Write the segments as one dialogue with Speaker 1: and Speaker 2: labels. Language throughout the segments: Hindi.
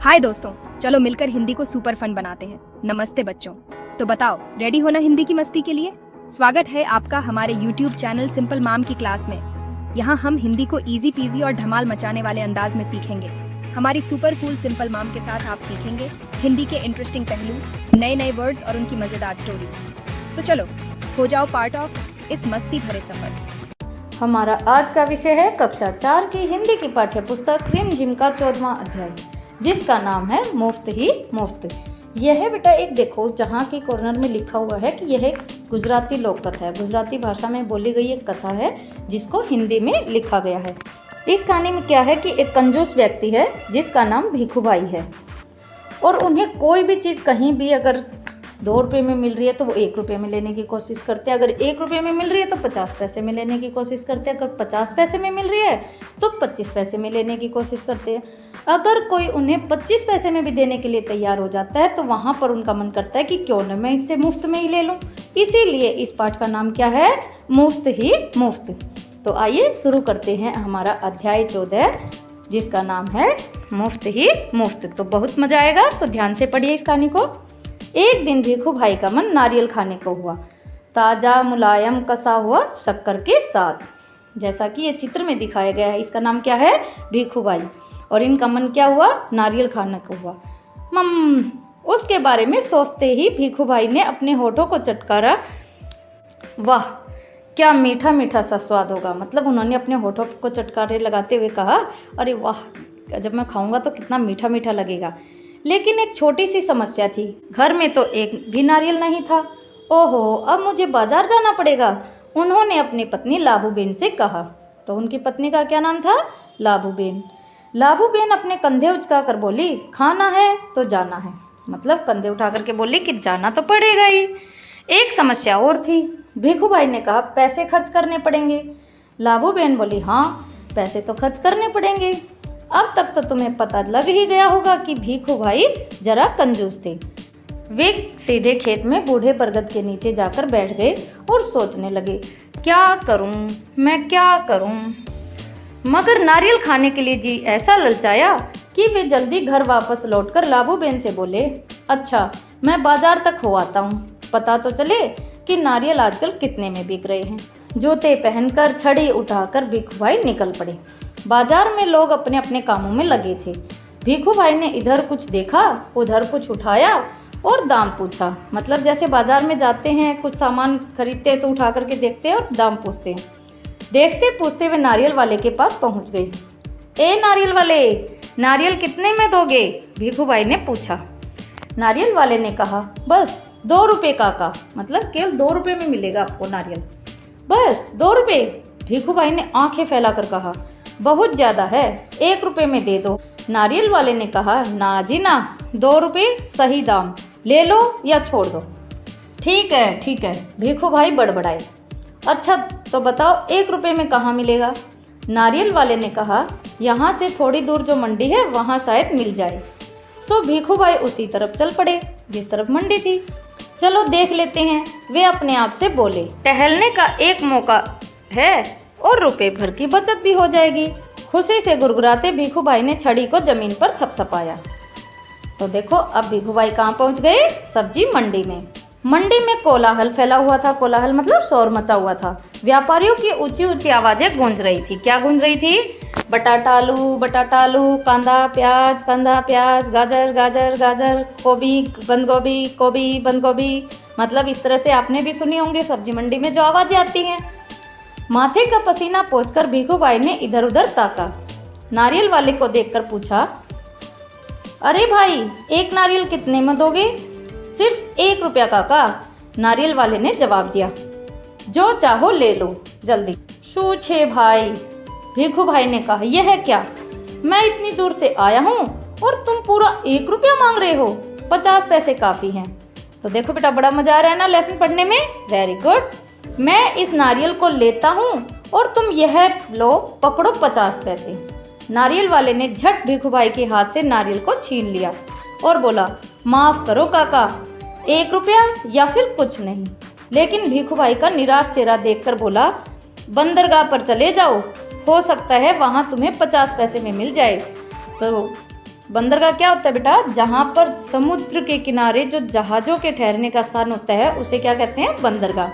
Speaker 1: हाय दोस्तों, चलो मिलकर हिंदी को सुपर फन बनाते हैं। नमस्ते बच्चों। तो बताओ, रेडी हो ना हिंदी की मस्ती के लिए? स्वागत है आपका हमारे YouTube चैनल सिंपल माम की क्लास में। यहाँ हम हिंदी को इजी पीजी और धमाल मचाने वाले अंदाज में सीखेंगे। हमारी सुपर कूल सिंपल माम के साथ आप सीखेंगे हिंदी के इंटरेस्टिंग पहलू, नए नए वर्ड्स और उनकी मजेदार स्टोरीज। तो चलो हो जाओ पार्ट ऑफ इस मस्ती भरे सफर।
Speaker 2: हमारा आज का विषय है कक्षा 4 की हिंदी की पाठ्य पुस्तक रिम झिम का 14वां अध्याय, जिसका नाम है मुफ्त ही मुफ्त। यह है बेटा एक देखो जहाँ की कॉर्नर में लिखा हुआ है कि यह एक गुजराती लोक कथा है। गुजराती भाषा में बोली गई एक कथा है जिसको हिंदी में लिखा गया है। इस कहानी में क्या है कि एक कंजूस व्यक्ति है जिसका नाम भिखू भाई है, और उन्हें कोई भी चीज़ कहीं भी अगर 2 रुपये में मिल रही है तो वो 1 रुपये में लेने की कोशिश करते हैं। अगर 1 रुपये में मिल रही है तो 50 पैसे में लेने की कोशिश करते हैं। अगर 50 पैसे में मिल रही है तो 25 पैसे में लेने की कोशिश करते हैं। अगर कोई उन्हें 25 पैसे में भी देने के लिए तैयार हो जाता है तो वहाँ पर उनका मन करता है कि क्यों न मैं इससे मुफ्त में ही ले लूँ। इसीलिए इस पाठ का नाम क्या है? मुफ्त ही मुफ्त। तो आइए शुरू करते हैं हमारा अध्याय 14, जिसका नाम है मुफ्त ही मुफ्त। तो बहुत मजा आएगा, तो ध्यान से पढ़िए इस कहानी को। एक दिन भिखू भाई का मन नारियल खाने को हुआ, ताजा मुलायम कसा हुआ शक्कर के साथ। जैसा कि ये चित्र में दिखाया गया है, इसका नाम क्या है? भिखू भाई। और इनका मन क्या हुआ? नारियल खाने को हुआ। उसके बारे में सोचते ही भिखू भाई ने अपने होठों को चटकारा। वाह, क्या मीठा मीठा सा स्वाद होगा। मतलब उन्होंने अपने होठों को चटकारे लगाते हुए कहा, अरे वाह, जब मैं खाऊंगा तो कितना मीठा मीठा लगेगा। लेकिन एक छोटी सी समस्या थी, घर में तो एक भी नारियल नहीं था। ओहो, अब मुझे बाजार जाना पड़ेगा, उन्होंने अपनी पत्नी लाबूबेन से कहा। तो उनकी पत्नी का क्या नाम था? लाबूबेन। लाबूबेन अपने कंधे उचकाकर बोली, खाना है तो जाना है। मतलब कंधे उठा करके बोली कि जाना तो पड़ेगा ही। एक समस्या और थी। भिखू भाई ने कहा, पैसे खर्च करने पड़ेंगे। लाबूबेन बोली, हाँ पैसे तो खर्च करने पड़ेंगे। अब तक तो तुम्हें पता लग ही गया होगा कि भिखू भाई जरा कंजूस थे। वे सीधे खेत में बूढ़े बरगद के नीचे जाकर बैठ गए और सोचने लगे, क्या करूं, मैं क्या करूं। मगर नारियल खाने के लिए जी ऐसा ललचाया कि वे जल्दी घर वापस लौटकर लाबूबेन से बोले, अच्छा मैं बाजार तक हो आता हूँ, पता तो चले कि नारियल आजकल कितने में बिक रहे हैं। जूते पहनकर छड़ी उठाकर भिखू भाई निकल पड़े। बाजार में लोग अपने अपने कामों में लगे थे। भिखू भाई ने इधर कुछ देखा, उधर कुछ उठाया और दाम पूछा। मतलब जैसे बाजार में जाते हैं, कुछ सामान खरीदते हैं तो उठा करके देखते हैं और दाम पूछते हैं। देखते पूछते वे नारियल वाले के पास पहुंच गए। ए नारियल वाले, नारियल कितने में दोगे? भिखू भाई ने पूछा। नारियल वाले ने कहा, बस 2 रुपये काका। मतलब केवल 2 रुपये में मिलेगा आपको नारियल, बस 2 रुपये। भिखू भाई ने आंखें फैलाकर कहा, बहुत ज्यादा है, 1 रुपये में दे दो। नारियल वाले ने कहा, ना जी ना, 2 रुपये सही दाम, ले लो या छोड़ दो। ठीक है, भिखू भाई बड़बड़ाए। अच्छा तो बताओ 1 रुपये में कहाँ मिलेगा? नारियल वाले ने कहा, यहाँ से थोड़ी दूर जो मंडी है वहाँ शायद मिल जाए। सो भिखू भाई उसी तरफ चल पड़े जिस तरफ मंडी थी। चलो देख लेते हैं, वे अपने आप से बोले। टहलने का एक मौका है और रुपए भर की बचत भी हो जाएगी। खुशी से गुरगुराते भिखू भाई ने छड़ी को जमीन पर थपथपाया। तो देखो अब भिखू भाई कहाँ पहुँच गए? सब्जी मंडी में। मंडी में कोलाहल फैला हुआ था। कोलाहल मतलब शोर मचा हुआ था। व्यापारियों की ऊंची ऊंची आवाजें गूंज रही थी। क्या गूंज रही थी? बटाटा आलू, कांदा प्याज, गाजर गाजर गाजर, गोभी बंद गोभी। मतलब इस तरह से आपने भी सुनी होंगे सब्जी मंडी में जो आवाजें आती हैं। माथे का पसीना पोंछकर भिखू भाई ने इधर उधर ताका। नारियल वाले को देखकर पूछा, अरे भाई, एक नारियल कितने में दोगे? सिर्फ 1 रुपया काका। नारियल वाले ने जवाब दिया। जो चाहो ले लो जल्दी। छूछे भाई, भिखू भाई ने कहा, यह है क्या? मैं इतनी दूर से आया हूँ और तुम पूरा 1 रुपया मांग रहे हो? 50 पैसे काफी हैं। तो देखो बेटा, बड़ा मजा आ रहा है ना लेसन पढ़ने में। Very good. मैं इस नारियल को लेता हूँ और तुम यह लो, पकड़ो 50 पैसे। नारियल वाले ने झट भिखू भाई के हाथ से नारियल को छीन लिया और बोला, माफ करो काका, 1 रुपया या फिर कुछ नहीं। लेकिन भिखू भाई का निराश चेहरा देखकर बोला, बंदरगाह पर चले जाओ, हो सकता है वहां तुम्हें 50 पैसे में मिल जाए। तो बंदरगाह क्या होता है बेटा? जहाँ पर समुद्र के किनारे जो जहाजों के ठहरने का स्थान होता है उसे क्या कहते हैं? बंदरगाह।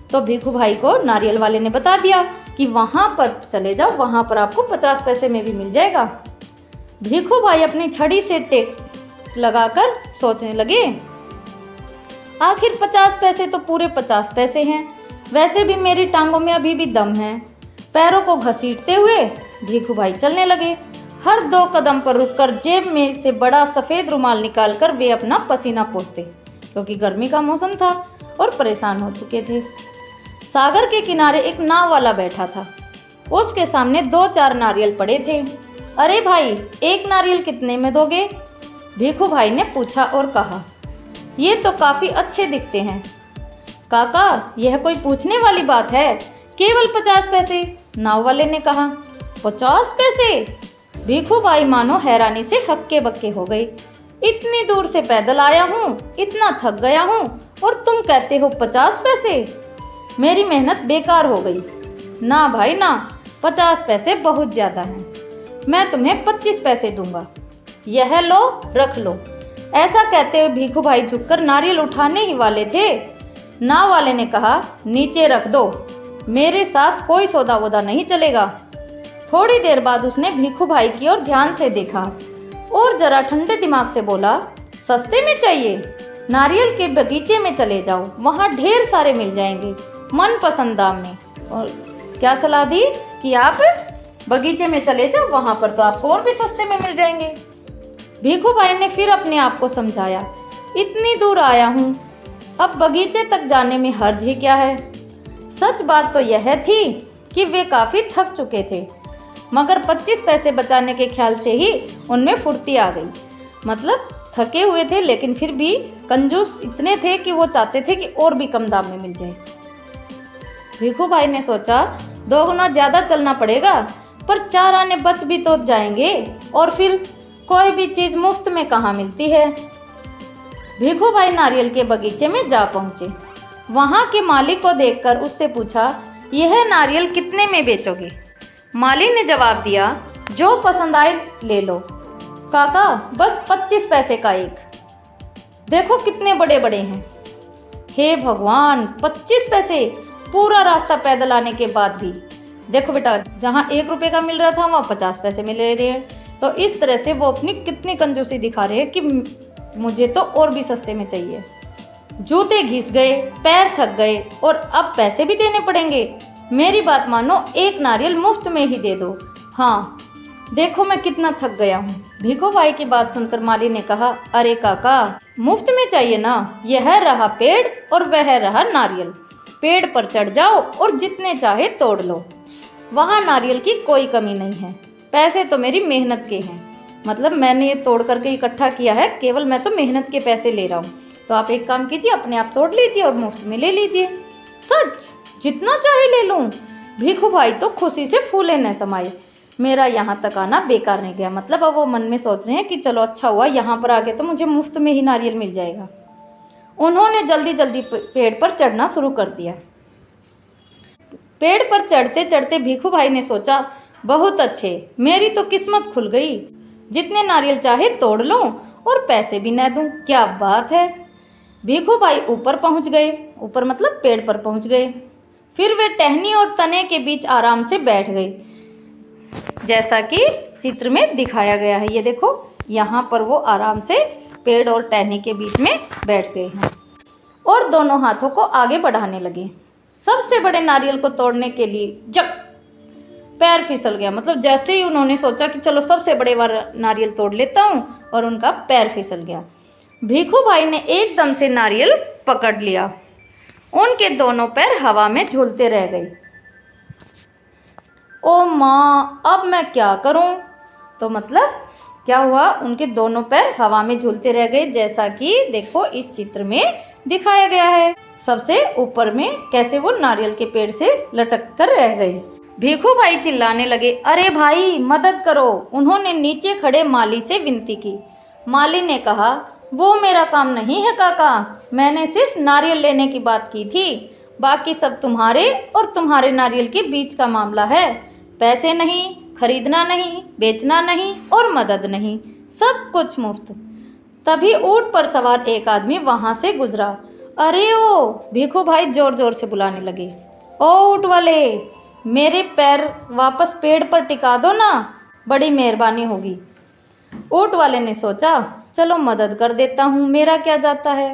Speaker 2: तो भिखू भाई को नारियल वाले ने बता दिया कि वहां पर चले जाओ, वहां पर आपको 50 पैसे में भी मिल जाएगा। भिखू भाई अपनी छड़ी से टेक लगाकर सोचने लगे, आखिर 50 पैसे तो पूरे 50 पैसे हैं, वैसे भी मेरी टांगों में अभी भी दम है। पैरों को घसीटते हुए भिखू भाई चलने लगे। हर 2 कदम पर रुककर जेब में से बड़ा सफेद रुमाल निकालकर वे अपना पसीना पोंछते, क्योंकि गर्मी का मौसम था और परेशान हो चुके थे। सागर के किनारे एक नाव वाला बैठा था। उसके सामने 2-4 नारियल पड़े थे। अरे भाई, एक नारियल कितने में दोगे? भिखू भाई ने पूछा और कहा, ये तो काफी अच्छे दिखते हैं। काका, यह कोई पूछने वाली बात है, केवल 50 पैसे। नाव वाले ने कहा। 50 पैसे? भिखू भाई मानो हैरानी से हक्के बक्के हो गए। इतनी दूर से पैदल आया हूँ, इतना थक गया हूँ, और तुम कहते हो 50 पैसे? मेरी मेहनत बेकार हो गई। ना भाई ना, 50 पैसे बहुत ज्यादा हैं। मैं तुम्हें 25 पैसे दूंगा। यह लो, रख लो। ऐसा कहते हुए भिखू भाई झुककर नारियल उठाने ही वाले थे। नाव वाले ने कहा, नीचे रख दो, मेरे साथ कोई सौदा वोदा नहीं चलेगा। थोड़ी देर बाद उसने भिखू भाई की ओर ध्यान से देखा और जरा ठंडे दिमाग से बोला, सस्ते में चाहिए? नारियल के बगीचे में चले जाओ, वहां ढेर सारे मिल जाएंगे मनपसंद दाम में। और क्या सलाह दी कि आप बगीचे में चले जाओ, वहां पर तो आपको और भी सस्ते में मिल जाएंगे। भिखू भाई ने फिर अपने आप को समझाया, इतनी दूर आया हूं, अब बगीचे तक जाने में हर्ज ही क्या है। सच बात तो यह थी कि वे काफी थक चुके थे, मगर 25 पैसे बचाने के ख्याल से ही उनमें फुर्ती आ गई। मतलब थके हुए थे, लेकिन फिर भी कंजूस इतने थे कि वो चाहते थे कि और भी कम दाम में मिल जाए। भिखू भाई ने सोचा, 2 गुना ज्यादा चलना पड़ेगा, पर 4 आने बच भी तो जाएंगे, और फिर कोई भी चीज मुफ्त में कहाँ मिलती है। भिखू भाई नारियल के बगीचे में जा पहुंचे। वहां के माली को देखकर उससे पूछा, यह नारियल कितने में बेचोगे? माली ने जवाब दिया, जो पसंद आए ले लो। काका, बस 25 पैसे का एक। देखो कितने बड़े बड़े हैं। हे भगवान, 25 पैसे? पूरा रास्ता पैदल आने के बाद भी। देखो बेटा, जहां 1 रुपए का मिल रहा था वहां 50 पैसे मिल रहे हैं। तो इस तरह से वो अपनी कितनी कंजूसी दिखा रहे हैं कि मुझे तो और भी सस्ते में चाहिए। जूते घिस गए, पैर थक गए, और अब पैसे भी देने पड़ेंगे। मेरी बात मानो, एक नारियल मुफ्त में ही दे दो। हाँ, देखो मैं कितना थक गया हूँ। भिखू भाई की बात सुनकर माली ने कहा, अरे काका, मुफ्त में चाहिए ना? यह रहा पेड़ और वह रहा नारियल। पेड़ पर चढ़ जाओ और जितने चाहे तोड़ लो, वहां नारियल की कोई कमी नहीं है। पैसे तो मेरी मेहनत के हैं, मतलब मैंने ये तोड़ करके इकट्ठा किया है, केवल मैं तो मेहनत के पैसे ले रहा हूँ। तो आप एक काम कीजिए, अपने आप तोड़ लीजिए और मुफ्त में ले लीजिए। सच? जितना चाहे ले लूं? भिखू भाई तो खुशी से फूले न समाये। मेरा यहाँ तक आना बेकार नहीं गया। मतलब अब वो मन में सोच रहे हैं कि चलो अच्छा हुआ, यहाँ पर आके तो मुझे मुफ्त में ही नारियल मिल जाएगा। उन्होंने जल्दी जल्दी पेड़ पर चढ़ना शुरू कर दिया। पेड़ पर चढ़ते चढ़ते भिखू भाई ने सोचा, बहुत अच्छे, मेरी तो किस्मत खुल गई। जितने नारियल चाहे तोड़ लूं और पैसे भी न दूं। क्या बात है। भिखू भाई ऊपर पहुंच गए। ऊपर मतलब पेड़ पर पहुंच गए। फिर वे टहनी और तने के बीच आराम से बैठ गए, जैसा कि चित्र में दिखाया गया है। ये देखो, यहाँ पर वो आराम से पेड़ और टहनी के बीच में बैठ गए हैं और दोनों हाथों को आगे बढ़ाने लगे। सबसे बड़े नारियल को तोड़ने के लिए जब पैर फिसल गया, मतलब जैसे ही उन्होंने सोचा कि चलो सबसे बड़े वाला नारियल तोड़ लेता हूं, और उनका पैर फिसल गया। भिखू भाई ने एकदम से नारियल पकड़ लिया। उनके दोनों पैर हवा में झूलते रह गए। ओ माँ, अब मैं क्या करूं? तो मतलब क्या हुआ, उनके दोनों पैर हवा में झूलते रह गए, जैसा कि देखो इस चित्र में दिखाया गया है। सबसे ऊपर में कैसे वो नारियल के पेड़ से लटक कर रह गए। भिखू भाई चिल्लाने लगे, अरे भाई मदद करो। उन्होंने नीचे खड़े माली से विनती की। माली ने कहा, वो मेरा काम नहीं है काका, मैंने सिर्फ नारियल लेने की बात की थी, बाकी सब तुम्हारे और तुम्हारे नारियल के बीच का मामला है। पैसे नहीं, खरीदना नहीं, बेचना नहीं और मदद नहीं, सब कुछ मुफ्त। तभी ऊंट पर सवार एक आदमी वहां से गुजरा। अरे ओ, भीखू भाई जोर जोर से बुलाने लगे। ओ ऊंट वाले, मेरे पैर वापस पेड़ पर टिका दो ना, बड़ी मेहरबानी होगी। ऊंट वाले ने सोचा, चलो मदद कर देता हूँ, मेरा क्या जाता है।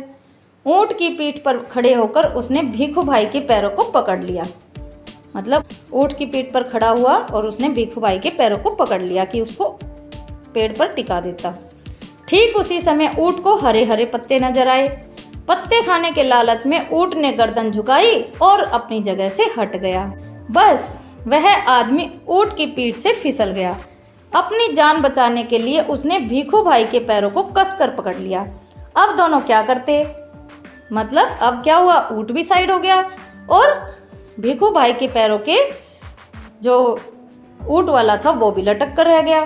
Speaker 2: ऊंट की पीठ पर खड़े होकर उसने भीखू भाई के पैरों को पकड़ लिया। मतलब ऊंट की पीठ पर खड़ा हुआ और उसने भीखू भाई के पैरों को पकड़ लिया कि उसको पेड़ पर टिका देता। ठीक उसी समय ऊंट को हरे हरे पत्ते नजर आए। पत्ते खाने के लालच में ऊंट ने गर्दन झुकाई और अपनी जगह से हट गया। बस वह आदमी ऊंट की पीठ से फिसल गया। अपनी जान बचाने के लिए उसने भीखू भाई के पैरों को कसकर पकड़ लिया। अब दोनों क्या करते? मतलब अब क्या हुआ, ऊंट भी साइड हो गया और भीखू भाई के पैरों के जो ऊंट वाला था वो भी लटक कर रह गया।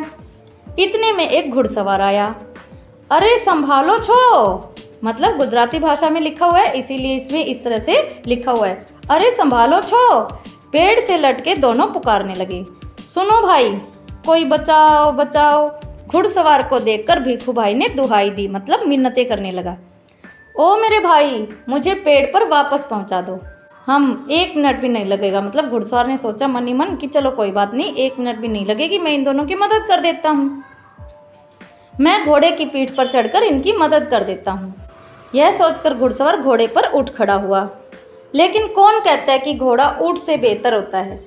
Speaker 2: इतने में एक घुड़सवार आया। अरे संभालो छो, मतलब गुजराती भाषा में लिखा हुआ है इसीलिए इसमें इस तरह से लिखा हुआ है। अरे संभालो छो, पेड़ से लटके दोनों पुकारने लगे। सुनो भाई, कोई बचाओ बचाओ। घुड़सवार को देखकर भीखू भाई ने दुहाई दी, मतलब मिन्नतें करने लगा। ओ मेरे भाई, मुझे पेड़ पर वापस पहुंचा दो, हम 1 मिनट भी नहीं लगेगा। मतलब घुड़सवार ने सोचा मन ही मन कि चलो कोई बात नहीं, 1 मिनट भी नहीं लगेगी, मैं इन दोनों की मदद कर देता हूँ। मैं घोड़े की पीठ पर चढ़कर इनकी मदद कर देता हूँ। यह सोचकर घुड़सवार घोड़े पर उठ खड़ा हुआ। लेकिन कौन कहता है कि घोड़ा ऊंट से बेहतर होता है।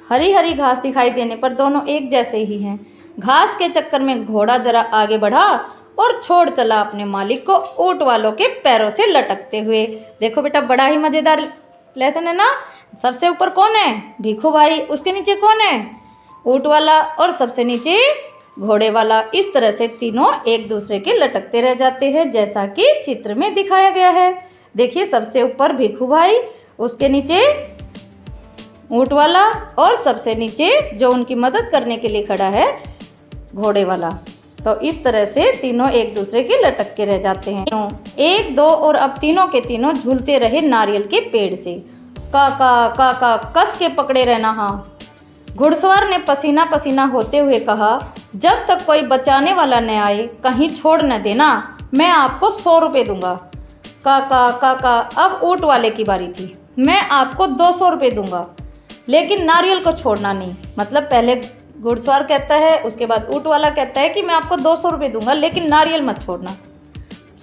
Speaker 2: हरी हरी घास दिखाई देने पर दोनों एक जैसे ही हैं। घास के चक्कर में घोड़ा जरा आगे बढ़ा और छोड़ चला अपने मालिक को ऊंट वालों के पैरों से लटकते हुए। देखो बेटा, बड़ा ही मजेदार लेसन है ना। सबसे ऊपर कौन है? भीखू भाई। उसके नीचे कौन है? ऊंट वाला। और सबसे नीचे घोड़े वाला। इस तरह से तीनों एक दूसरे के लटकते रह जाते हैं, जैसा कि चित्र में दिखाया गया है। देखिए, सबसे ऊपर भीखू भाई, उसके नीचे ऊंट वाला और सबसे नीचे जो उनकी मदद करने के लिए खड़ा है घोड़े वाला। तो इस तरह से तीनों एक दूसरे के लटक के रह जाते हैं। 1 2 और अब तीनों के तीनों झूलते रहे नारियल के पेड़ से। काका काका, कस के पकड़े रहना। हाँ, घुड़सवार ने पसीना पसीना होते हुए कहा, जब तक कोई बचाने वाला न आए कहीं छोड़ न देना, मैं आपको 100 रुपये दूंगा। काका काका, अब ऊंट वाले की बारी थी। मैं आपको 200 रुपये दूंगा, लेकिन नारियल को छोड़ना नहीं। मतलब पहले घुड़सवार कहता है, उसके बाद ऊंट वाला कहता है कि मैं आपको 200 रुपये दूंगा, लेकिन नारियल मत छोड़ना।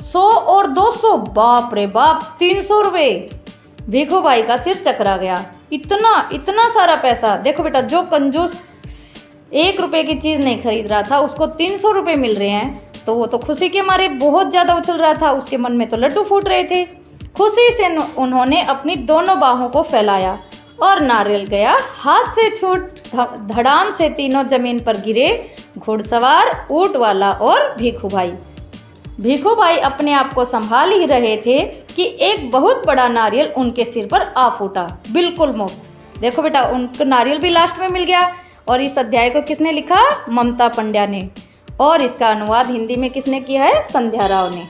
Speaker 2: 100 और 200, बाप रे बाप, 300 रुपये। भीखू भाई का सिर चकरा गया। इतना सारा पैसा। देखो बेटा, जो कंजूस 1 रुपये की चीज नहीं खरीद रहा था, उसको 300 रुपये मिल रहे हैं, तो वो तो खुशी के मारे बहुत ज्यादा उछल रहा था। उसके मन में तो लड्डू फूट रहे थे। खुशी से उन्होंने अपनी दोनों बाहों को फैलाया और नारियल गया हाथ से छूट। धड़ाम से तीनों जमीन पर गिरे, घुड़सवार, ऊंट वाला और भीखू भाई। भीखू भाई अपने आप को संभाल ही रहे थे कि एक बहुत बड़ा नारियल उनके सिर पर आ फूटा, बिल्कुल मुफ्त। देखो बेटा, उनको नारियल भी लास्ट में मिल गया। और इस अध्याय को किसने लिखा? ममता पंड्या ने। और इसका अनुवाद हिंदी में किसने किया है? संध्या राव ने।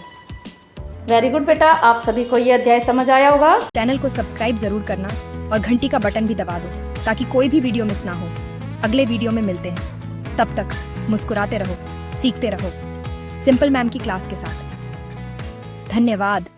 Speaker 2: वेरी गुड बेटा, आप सभी को यह अध्याय समझ आया होगा।
Speaker 1: चैनल को सब्सक्राइब जरूर करना और घंटी का बटन भी दबा दो ताकि कोई भी वीडियो मिस ना हो। अगले वीडियो में मिलते हैं, तब तक मुस्कुराते रहो, सीखते रहो सिंपल मैम की क्लास के साथ। धन्यवाद।